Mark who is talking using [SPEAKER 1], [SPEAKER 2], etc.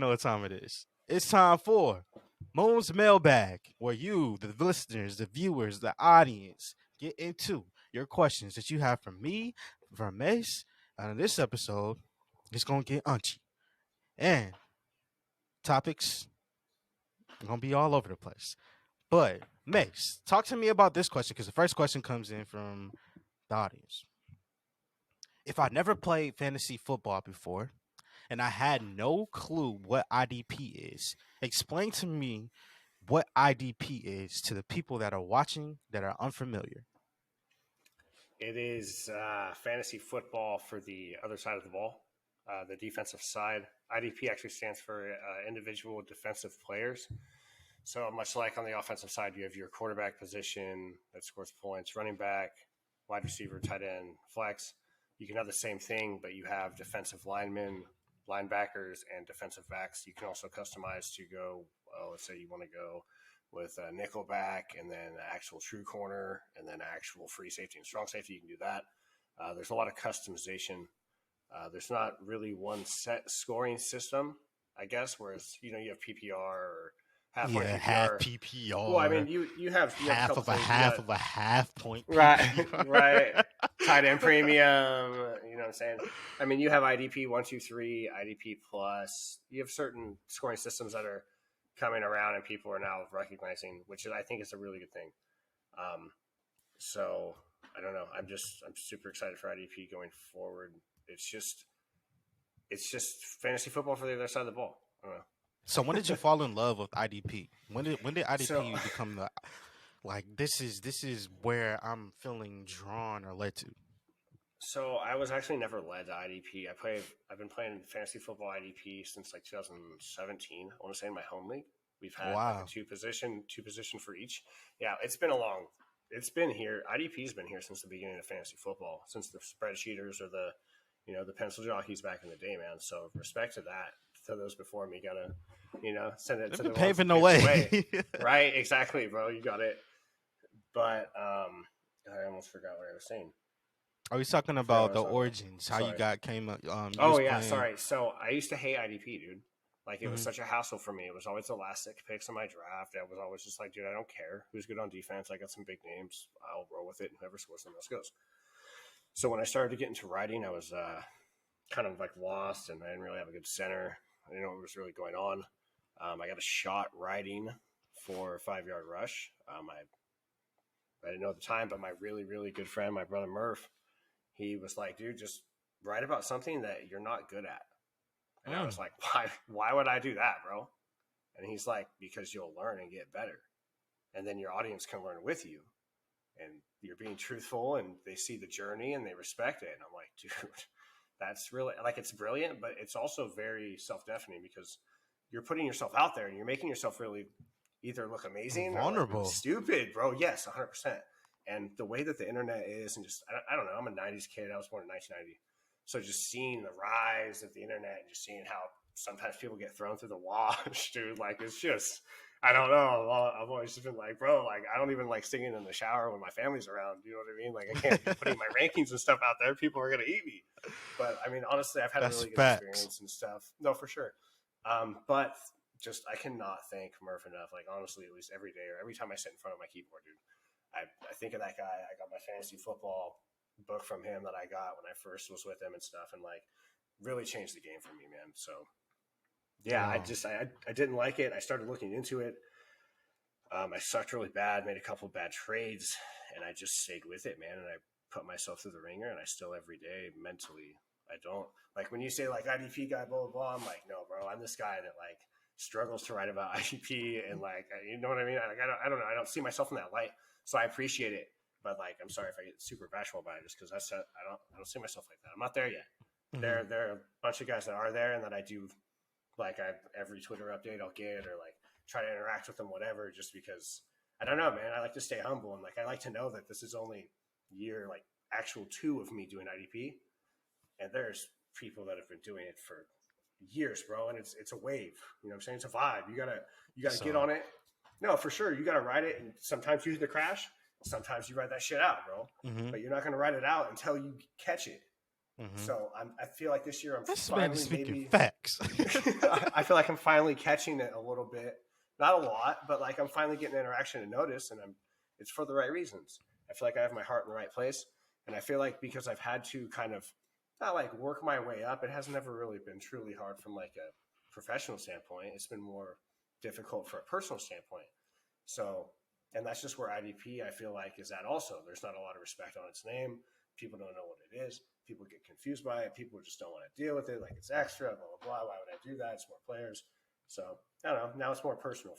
[SPEAKER 1] know what time it is. It's time for Moon's Mailbag, where you, the listeners, the viewers, the audience, get into your questions that you have for me, for Mace. And in this episode, it's going to get unchy. And topics are going to be all over the place. But, Mace, talk to me about this question because the first question comes in from the audience. If I never played fantasy football before, and I had no clue what IDP is. Explain to me what IDP is to the people that are watching that are unfamiliar.
[SPEAKER 2] It is fantasy football for the other side of the ball, the defensive side. IDP actually stands for individual defensive players. So much like on the offensive side, you have your quarterback position that scores points, running back, wide receiver, tight end, flex. You can have the same thing, but you have defensive linemen, linebackers, and defensive backs. You can also customize to go, let's say you want to go with a nickel back and then actual true corner and then actual free safety and strong safety. You can do that. There's a lot of customization. There's not really one set scoring system, I guess, whereas, you have PPR or half point PPR.
[SPEAKER 1] Half PPR.
[SPEAKER 2] Well, I mean, you have
[SPEAKER 1] half of a half of a half point
[SPEAKER 2] PPR. Right. Tight end premium, you know what I'm saying? I mean, you have IDP 1, 2, 3, IDP plus. You have certain scoring systems that are coming around and people are now recognizing, which I think is a really good thing. So I don't know. I'm super excited for IDP going forward. It's just fantasy football for the other side of the ball. I don't know.
[SPEAKER 1] So when did you fall in love with IDP? When did IDP become the this is where I'm feeling drawn or led to?
[SPEAKER 2] So I was actually never led to IDP. I've been playing fantasy football IDP since 2017. I want to say in my home league. We've had two position for each. Yeah, it's been here. IDP's been here since the beginning of fantasy football, since the spreadsheeters or the pencil jockeys back in the day, man. So respect to that. To those before me, gotta, send it to the
[SPEAKER 1] paving the way.
[SPEAKER 2] Right? Exactly, bro. You got it. But I almost forgot what I was saying.
[SPEAKER 1] Are we talking about the origins? How you came up?
[SPEAKER 2] Sorry. So I used to hate IDP, dude. It was such a hassle for me. It was always the last 6 picks in my draft. I was always just like, dude, I don't care who's good on defense. I got some big names. I'll roll with it. And whoever scores the most goes. So when I started to get into writing, I was kind of lost, and I didn't really have a good center. I didn't know what was really going on. I got a shot writing for a 5-yard rush. I didn't know at the time, but my really, really good friend, my brother Murph, he was like, dude, just write about something that you're not good at. And I was like, why would I do that, bro? And he's like, because you'll learn and get better. And then your audience can learn with you. And you're being truthful and they see the journey and they respect it. And I'm like, dude, that's really it's brilliant, but it's also very self-deafening because you're putting yourself out there and you're making yourself really either look amazing
[SPEAKER 1] vulnerable
[SPEAKER 2] or stupid, bro. Yes, 100%. And the way that the internet is, and just, I don't know, I'm a 90s kid. I was born in 1990. So just seeing the rise of the internet and just seeing how sometimes people get thrown through the wash, dude, it's just, I don't know. I've always just been like, bro, I don't even like singing in the shower when my family's around. You know what I mean? I can't be putting my rankings and stuff out there. People are going to eat me. But I mean, honestly, I've had a really good experience and stuff. No, for sure. But just, I cannot thank Murph enough. Honestly, at least every day or every time I sit in front of my keyboard, dude, I think of that guy. I got my fantasy football book from him that I got when I first was with him and stuff, and really changed the game for me, man. So yeah, wow. I didn't like it. I started looking into it. I sucked really bad, made a couple of bad trades, and I just stayed with it, man. And I put myself through the ringer, and I still every day mentally, I don't when you say IDP guy, blah, blah, blah, I'm like, no, bro, I'm this guy that struggles to write about IDP. And you know what I mean? I don't know. I don't see myself in that light. So I appreciate it. But I'm sorry if I get super bashful about it, just because I don't see myself like that. I'm not there yet. Mm-hmm. There are a bunch of guys that are there, and that I do every Twitter update I'll get or try to interact with them, whatever. Just because I don't know, man. I like to stay humble and I like to know that this is only year actual 2 of me doing IDP, and there's people that have been doing it for years, bro. And it's a wave. You know what I'm saying? It's a vibe. You gotta get on it. No, for sure. You gotta ride it, and sometimes you hit the crash. Sometimes you write that shit out, bro. Mm-hmm. But you're not going to write it out until you catch it.
[SPEAKER 1] Mm-hmm.
[SPEAKER 2] So I feel like this year I'm
[SPEAKER 1] This man is
[SPEAKER 2] finally
[SPEAKER 1] speaking
[SPEAKER 2] maybe
[SPEAKER 1] facts.
[SPEAKER 2] I feel like I'm finally catching it a little bit, not a lot, but like I'm finally getting interaction and notice, and it's for the right reasons. I feel like I have my heart in the right place, and I feel like because I've had to kind of not like work my way up, it has never really been truly hard from like a professional standpoint. It's been more difficult for a personal standpoint. So, and that's just where IDP I feel like is at. Also, there's not a lot of respect on its name. People don't know what it is. People get confused by it. People just don't want to deal with it. Like it's extra, blah, blah, blah. Why would I do that? It's more players. So I don't know. Now it's more personal